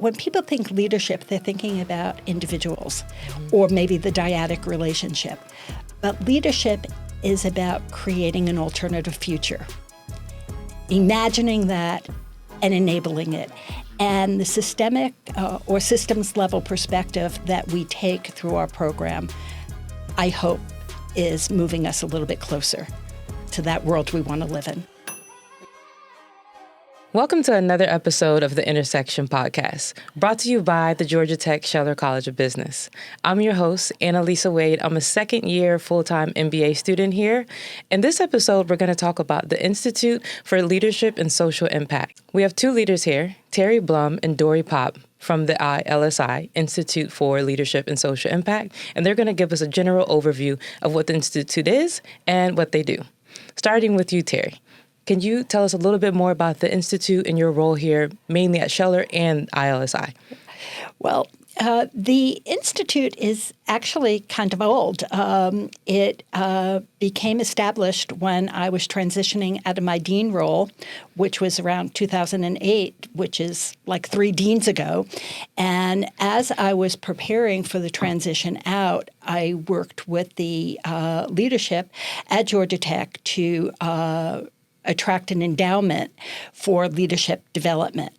when people think leadership, they're thinking about individuals or maybe the dyadic relationship. But leadership is about creating an alternative future, imagining that and enabling it. And the systemic or systems level perspective that we take through our program, I hope, is moving us a little bit closer to that world we want to live in. Welcome to another episode of the Intersection Podcast, brought to you by the Georgia Tech Scheller College of Business. I'm your host, Annalisa Wade. I'm a second-year full-time MBA student here. In this episode, we're going to talk about the Institute for Leadership and Social Impact. We have two leaders here, Terry Blum and Dori Pap from the ILSI, Institute for Leadership and Social Impact, and they're going to give us a general overview of what the Institute is and what they do. Starting with you, Terry. Can you tell us a little bit more about the Institute and your role here, mainly at Scheller and ILSI? Well, the Institute is actually kind of old. It became established when I was transitioning out of my dean role, which was around 2008, which is like 3 deans ago. And as I was preparing for the transition out, I worked with the leadership at Georgia Tech to attract an endowment for leadership development.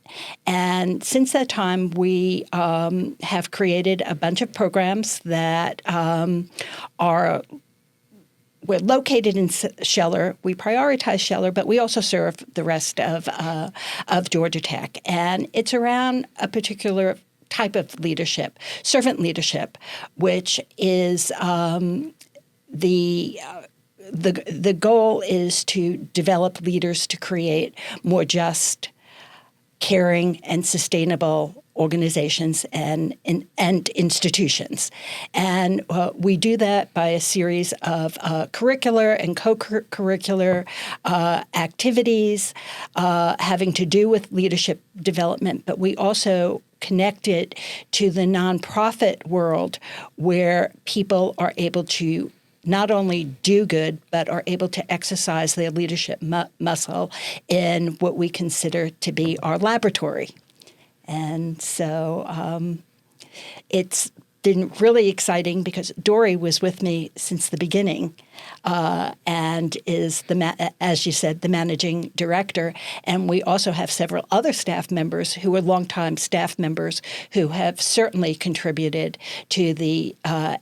And since that time, we have created a bunch of programs that we're located in Scheller. We prioritize Scheller, but we also serve the rest of Georgia Tech. And it's around a particular type of leadership, servant leadership, which is the goal is to develop leaders to create more just, caring, and sustainable organizations and institutions. And we do that by a series of curricular and co-curricular activities having to do with leadership development, but we also connect it to the nonprofit world where people are able to not only do good, but are able to exercise their leadership muscle in what we consider to be our laboratory. And so it's been really exciting because Dori was with me since the beginning and is, as you said, the managing director. And we also have several other staff members who are longtime staff members who have certainly contributed to the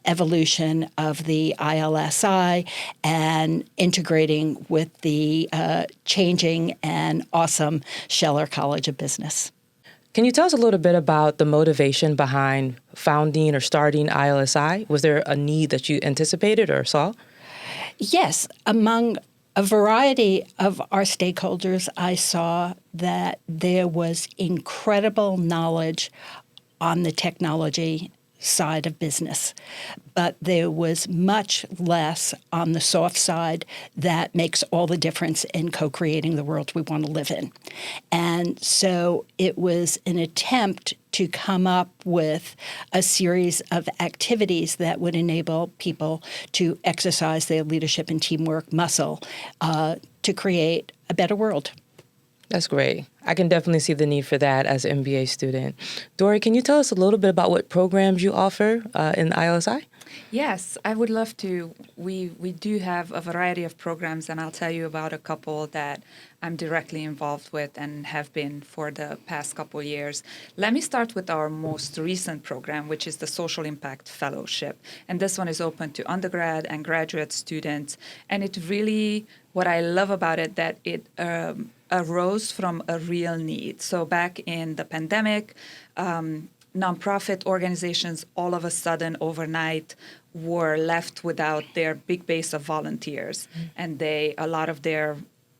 evolution of the ILSI and integrating with the changing and awesome Scheller College of Business. Can you tell us a little bit about the motivation behind founding or starting ILSI? Was there a need that you anticipated or saw? Yes. Among a variety of our stakeholders, I saw that there was incredible knowledge on the technology side of business, but there was much less on the soft side that makes all the difference in co-creating the world we want to live in. And so it was an attempt to come up with a series of activities that would enable people to exercise their leadership and teamwork muscle to create a better world. That's great. I can definitely see the need for that as an MBA student. Dori, can you tell us a little bit about what programs you offer in ILSI? Yes, I would love to. We do have a variety of programs, and I'll tell you about a couple that I'm directly involved with and have been for the past couple of years. Let me start with our most recent program, which is the Social Impact Fellowship. And this one is open to undergrad and graduate students. And it really, what I love about it, that it arose from a real need. So back in the pandemic, nonprofit organizations all of a sudden overnight were left without their big base of volunteers. And a lot of their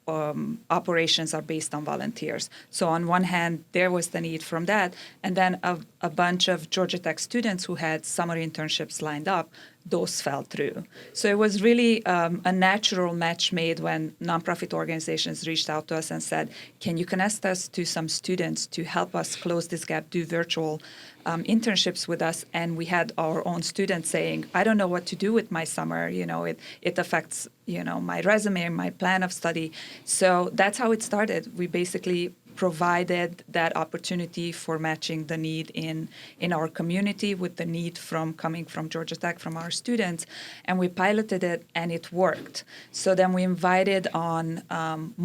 operations are based on volunteers. So on one hand, there was the need from that. And then a bunch of Georgia Tech students who had summer internships lined up, those fell through. So it was really a natural match made when nonprofit organizations reached out to us and said, can you connect us to some students to help us close this gap, do virtual internships with us? And we had our own students saying, I don't know what to do with my summer. It affects, my resume, my plan of study. So that's how it started. We basically provided that opportunity for matching the need in our community with the need coming from Georgia Tech from our students, and we piloted it and it worked. So then we invited on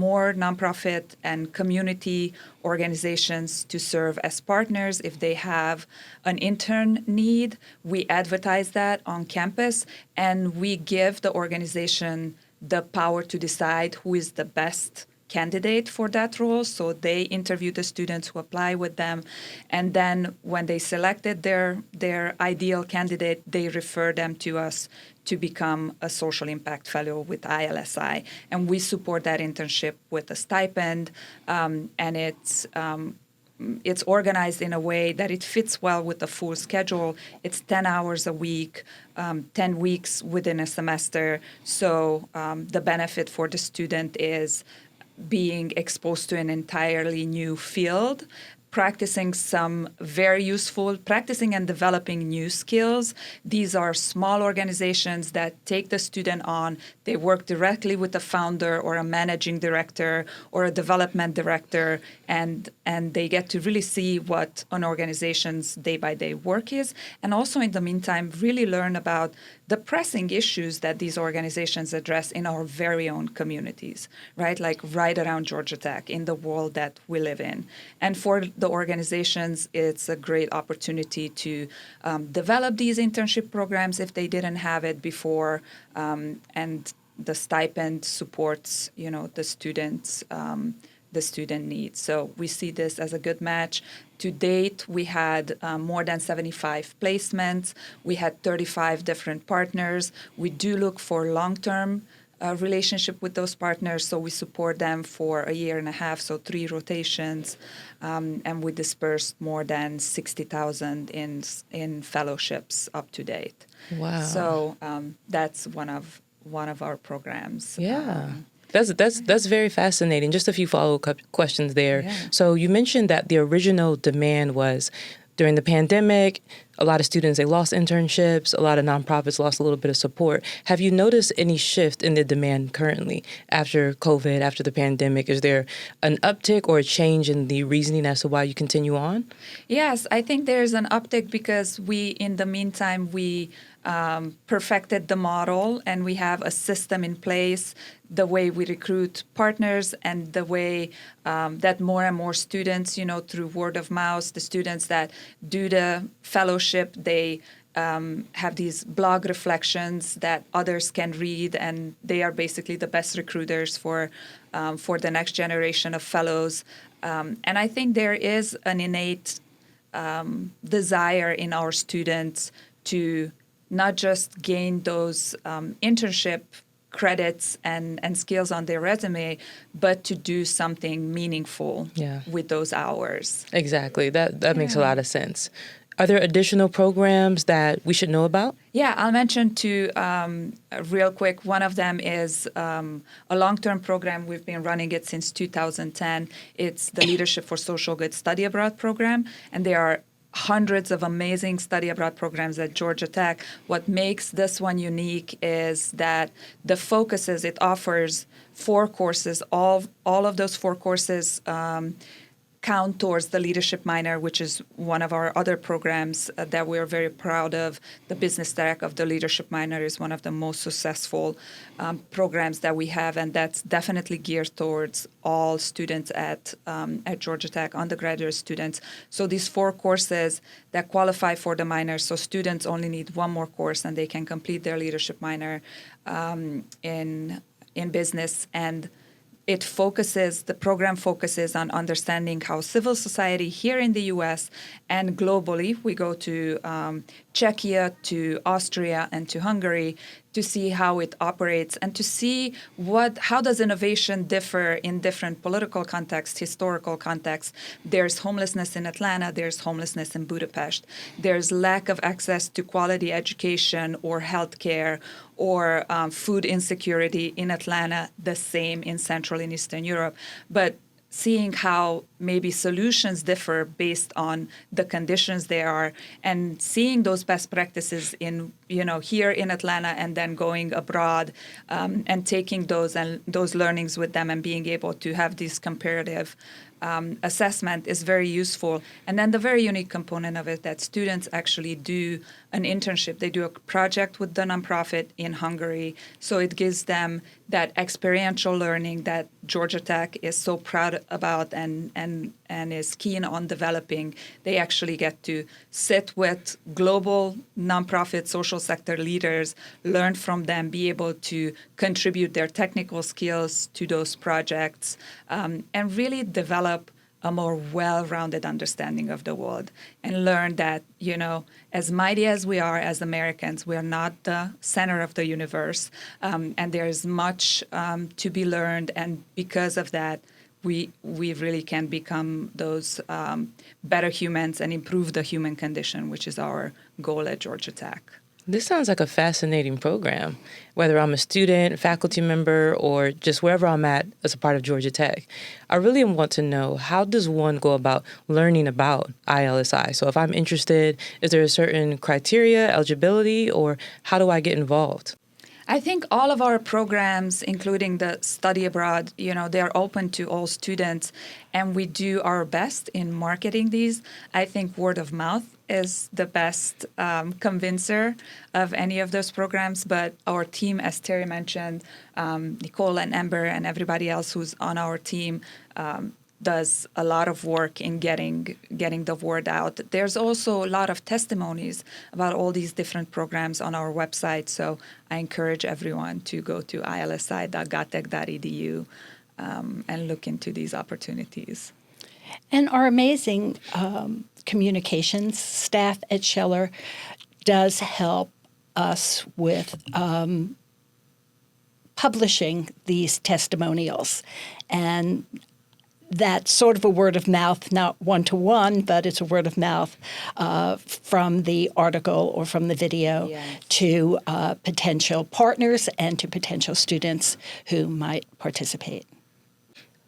more nonprofit and community organizations to serve as partners. If they have an intern need, we advertise that on campus, and we give the organization the power to decide who is the best candidate for that role. So they interview the students who apply with them, and then when they selected their ideal candidate, they refer them to us to become a social impact fellow with ILSI. And we support that internship with a stipend, and it's organized in a way that it fits well with the full schedule. It's 10 hours a week, 10 weeks within a semester. So the benefit for the student is being exposed to an entirely new field, practicing and developing new skills. These are small organizations that take the student on. They work directly with the founder or a managing director or a development director, and they get to really see what an organization's day-by-day work is, and also in the meantime really learn about the pressing issues that these organizations address in our very own communities, right? Like right around Georgia Tech, in the world that we live in. And for the organizations, it's a great opportunity to develop these internship programs if they didn't have it before, and the stipend supports, the students' the student needs. So we see this as a good match. To date, we had more than 75 placements. We had 35 different partners. We do look for long-term relationship with those partners, so we support them for a year and a half, so 3 rotations, and we dispersed more than 60,000 in fellowships up to date. Wow! So that's one of our programs. Yeah. That's very fascinating. Just a few follow-up questions there. Yeah. So you mentioned that the original demand was during the pandemic, a lot of students, they lost internships, a lot of nonprofits lost a little bit of support. Have you noticed any shift in the demand currently after COVID, after the pandemic? Is there an uptick or a change in the reasoning as to why you continue on? Yes, I think there's an uptick because in the meantime, we perfected the model, and we have a system in place, the way we recruit partners and the way that more and more students, through word of mouth, the students that do the fellowship, they have these blog reflections that others can read, and they are basically the best recruiters for the next generation of fellows. And I think there is an innate desire in our students to not just gain those internship credits and skills on their resume, but to do something meaningful with those hours. Exactly. That makes a lot of sense. Are there additional programs that we should know about? Yeah, I'll mention two real quick. One of them is a long-term program. We've been running it since 2010. It's the Leadership for Social Good Study Abroad program, and there are hundreds of amazing study abroad programs at Georgia Tech. What makes this one unique is that the focuses, it offers 4 courses. All of those 4 courses count towards the leadership minor, which is one of our other programs that we're very proud of. The business track of the leadership minor is one of the most successful programs that we have, and that's definitely geared towards all students at Georgia Tech, undergraduate students. So these 4 courses that qualify for the minor, so students only need 1 more course and they can complete their leadership minor in business. And the program focuses on understanding how civil society here in the U.S. and globally, we go to Czechia, to Austria, and to Hungary to see how it operates and to see how does innovation differ in different political contexts, historical contexts. There's homelessness in Atlanta, there's homelessness in Budapest. There's lack of access to quality education or healthcare or food insecurity in Atlanta, the same in Central and Eastern Europe. But seeing how maybe solutions differ based on the conditions they are, and seeing those best practices in here in Atlanta, and then going abroad and taking those learnings with them, and being able to have these comparative assessment is very useful. And then the very unique component of it that students actually do an internship. They do a project with the nonprofit in Hungary. So it gives them that experiential learning that Georgia Tech is so proud about and is keen on developing. They actually get to sit with global nonprofit social sector leaders, learn from them, be able to contribute their technical skills to those projects, and really develop a more well-rounded understanding of the world and learn that, as mighty as we are as Americans, we are not the center of the universe, and there is much to be learned, and because of that, we really can become those better humans and improve the human condition, which is our goal at Georgia Tech. This sounds like a fascinating program, whether I'm a student, faculty member, or just wherever I'm at as a part of Georgia Tech. I really want to know, how does one go about learning about ILSI? So if I'm interested, is there a certain criteria, eligibility, or how do I get involved? I think all of our programs, including the study abroad, they're open to all students, and we do our best in marketing these. I think word of mouth is the best convincer of any of those programs, but our team, as Terry mentioned, Nicole and Amber and everybody else who's on our team, does a lot of work in getting the word out. There's also a lot of testimonies about all these different programs on our website, so I encourage everyone to go to ilsi.gatech.edu and look into these opportunities. And our amazing communications staff at Scheller does help us with publishing these testimonials. And that's sort of a word of mouth, not one-to-one, but it's a word of mouth from the article or from the video to potential partners and to potential students who might participate.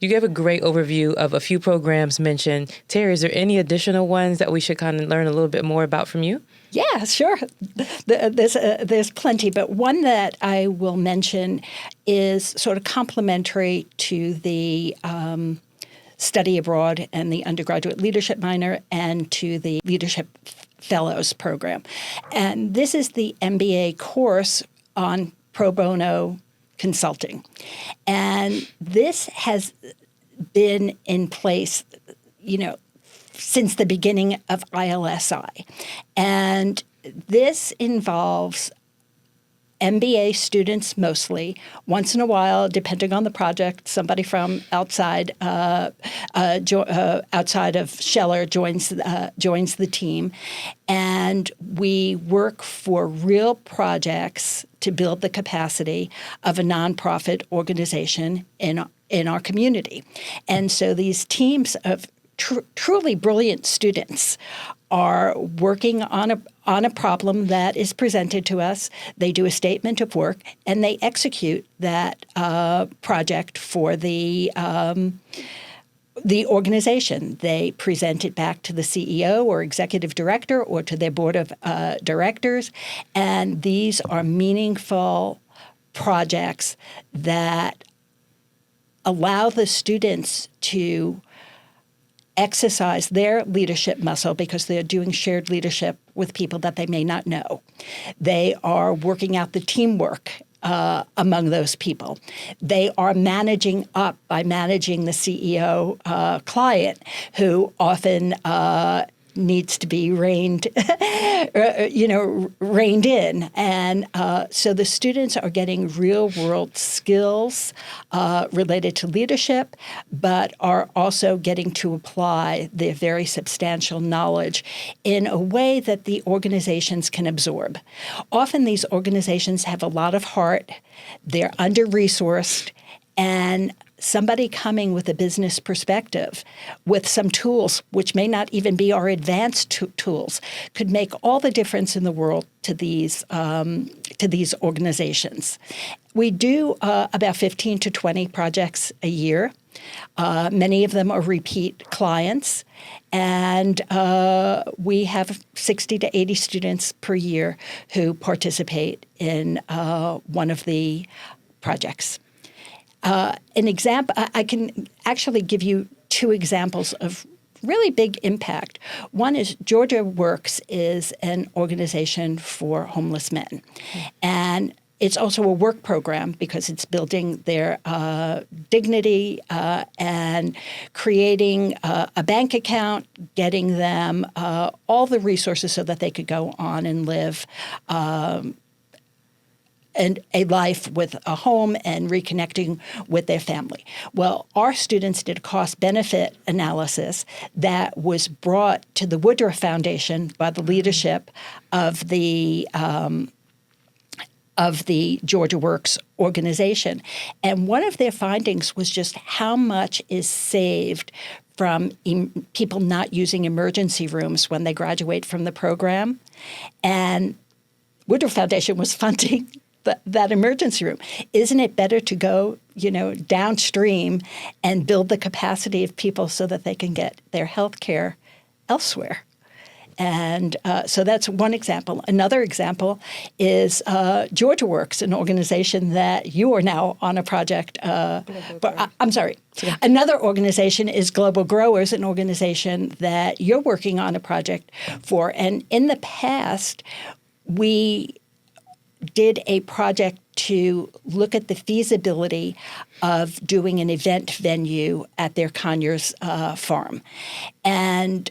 You gave a great overview of a few programs mentioned. Terry, is there any additional ones that we should kind of learn a little bit more about from you? Yeah, sure. There's plenty, but one that I will mention is sort of complementary to the study abroad and the undergraduate leadership minor and to the leadership fellows program. And this is the MBA course on pro bono consulting. And this has been in place, since the beginning of ILSI. And this involves MBA students mostly. Once in a while, depending on the project, somebody from outside of Scheller joins the team, and we work for real projects to build the capacity of a nonprofit organization in our community. And so these teams of truly brilliant students are working on a problem that is presented to us. They do a statement of work, and they execute that project for the organization. They present it back to the CEO or executive director or to their board of directors, and these are meaningful projects that allow the students to exercise their leadership muscle because they're doing shared leadership with people that they may not know. They are working out the teamwork among those people. They are managing up by managing the CEO client, who often needs to be reined in. And so the students are getting real-world skills related to leadership, but are also getting to apply their very substantial knowledge in a way that the organizations can absorb. Often these organizations have a lot of heart, they're under-resourced, and somebody coming with a business perspective with some tools, which may not even be our advanced tools, could make all the difference in the world to these organizations. We do about 15 to 20 projects a year. Many of them are repeat clients, and we have 60 to 80 students per year who participate in one of the projects. An example, I can actually give you two examples of really big impact. One is Georgia Works is an organization for homeless men. And it's also a work program because it's building their dignity and creating a bank account, getting them all the resources so that they could go on and live and a life with a home and reconnecting with their family. Well, our students did a cost-benefit analysis that was brought to the Woodruff Foundation by the leadership of the Georgia Works organization. And one of their findings was just how much is saved from people not using emergency rooms when they graduate from the program. And Woodruff Foundation was funding that emergency room. Isn't it better to go, downstream and build the capacity of people so that they can get their health care elsewhere? And so that's one example. Another example is Georgia Works, an organization that you are now on a project. I'm sorry. Yeah. Another organization is Global Growers, an organization that you're working on a project for. And in the past, we did a project to look at the feasibility of doing an event venue at their Conyers farm. And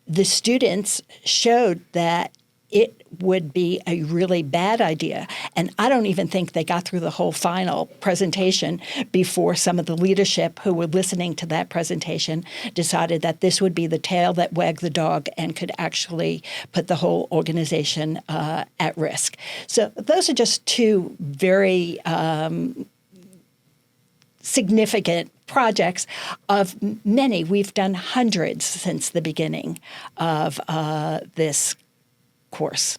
the students showed that it would be a really bad idea. And I don't even think they got through the whole final presentation before some of the leadership who were listening to that presentation decided that this would be the tail that wagged the dog and could actually put the whole organization at risk. So those are just two very significant projects of many. We've done hundreds since the beginning of this course.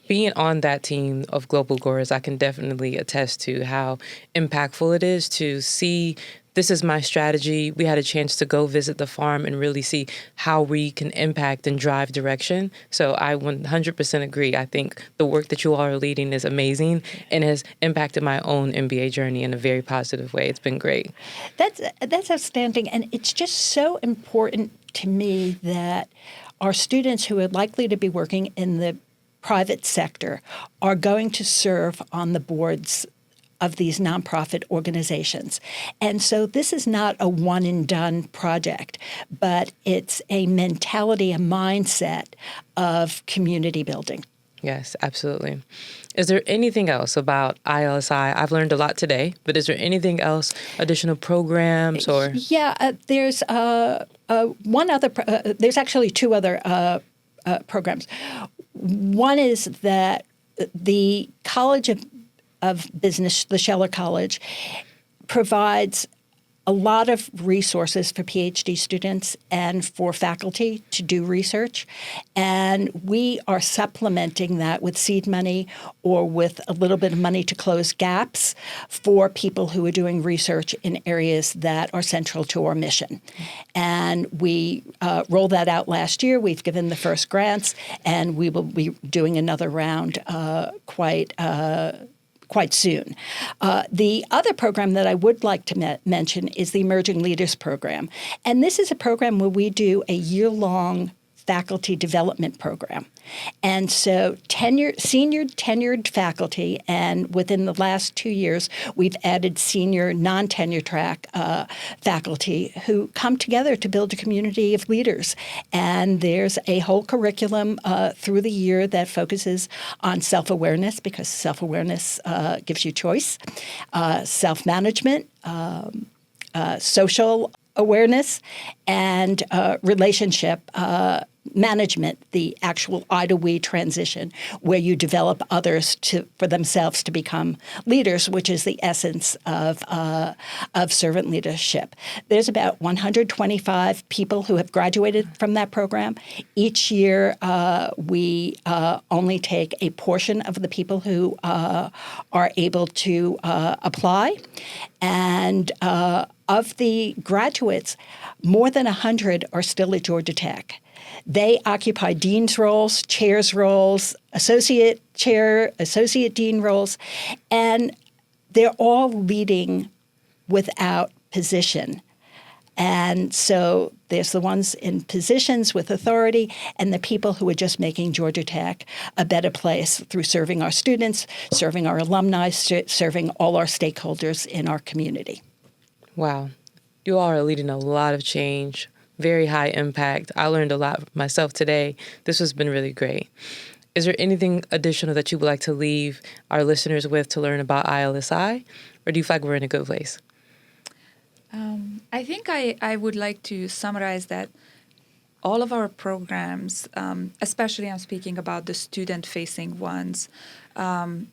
Being on that team of Global Growers, I can definitely attest to how impactful it is to see this is my strategy. We had a chance to go visit the farm and really see how we can impact and drive direction. So I 100% agree. I think the work that you all are leading is amazing and has impacted my own MBA journey in a very positive way. It's been great. That's outstanding. And it's just so important to me that our students who are likely to be working in the private sector are going to serve on the boards of these nonprofit organizations. And so this is not a one-and-done project, but it's a mentality, a mindset of community building. Yes, absolutely. Is there anything else about ILSI? I've learned a lot today, but is there anything else, additional programs or? Yeah, there's one other. There's actually two other programs. One is that the College of Business, the Scheller College, provides a lot of resources for PhD students and for faculty to do research. And we are supplementing that with seed money or with a little bit of money to close gaps for people who are doing research in areas that are central to our mission. And we rolled that out last year. We've given the first grants, and we will be doing another round quite soon. The other program that I would like to mention is the Emerging Leaders Program. And this is a program where we do a year-long faculty development program. And so senior tenured faculty, and within the last 2 years, we've added senior non-tenure track faculty who come together to build a community of leaders. And there's a whole curriculum through the year that focuses on self-awareness, because self-awareness gives you choice, self-management, social awareness, and relationship management, the actual I to we transition, where you develop others for themselves to become leaders, which is the essence of servant leadership. There's about 125 people who have graduated from that program. Each year, we only take a portion of the people who are able to apply. And of the graduates, more than 100 are still at Georgia Tech. They occupy dean's roles, chair's roles, associate chair, associate dean roles, and they're all leading without position. And so there's the ones in positions with authority and the people who are just making Georgia Tech a better place through serving our students, serving our alumni, serving all our stakeholders in our community. Wow. You all are leading a lot of change, very high impact. I learned a lot myself today. This has been really great. Is there anything additional that you would like to leave our listeners with to learn about ILSI, or do you feel like we're in a good place? I think I would like to summarize that all of our programs, especially I'm speaking about the student-facing ones,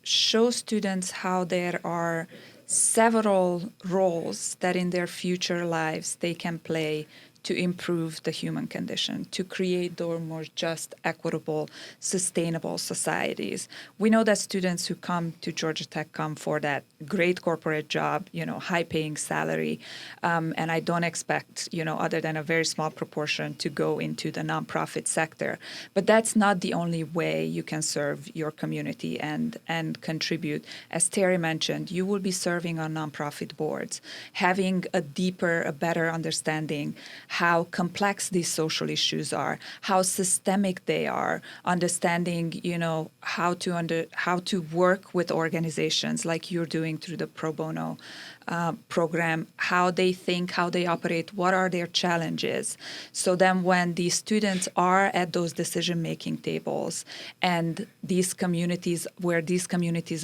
show students how there are several roles that in their future lives they can play to improve the human condition, to create more just, equitable, sustainable societies. We know that students who come to Georgia Tech come for that great corporate job, high-paying salary, and I don't expect, other than a very small proportion to go into the nonprofit sector. But that's not the only way you can serve your community and contribute. As Terry mentioned, you will be serving on nonprofit boards, having a deeper, a better understanding how complex these social issues are, how systemic they are, understanding, how to work with organizations like you're doing through the pro bono program, how they think, how they operate, what are their challenges. So then when these students are at those decision-making tables and these communities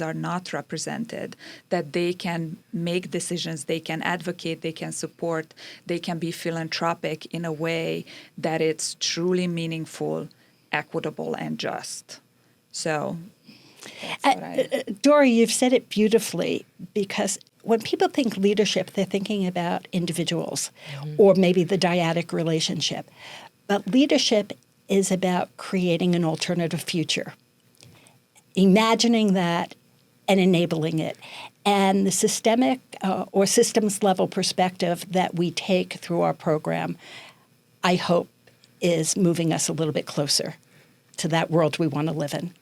are not represented, that they can make decisions, they can advocate, they can support, they can be philanthropic in a way that it's truly meaningful, equitable, and just. So Dori, you've said it beautifully, because when people think leadership, they're thinking about individuals or maybe the dyadic relationship. But leadership is about creating an alternative future, imagining that and enabling it. And the systemic or systems level perspective that we take through our program, I hope, is moving us a little bit closer to that world we want to live in.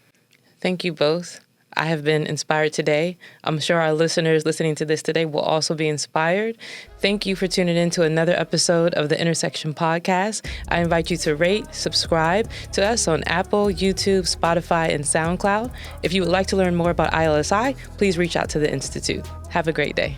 Thank you both. I have been inspired today. I'm sure our listeners listening to this today will also be inspired. Thank you for tuning in to another episode of the Intersection Podcast. I invite you to rate, subscribe to us on Apple, YouTube, Spotify, and SoundCloud. If you would like to learn more about ILSI, please reach out to the Institute. Have a great day.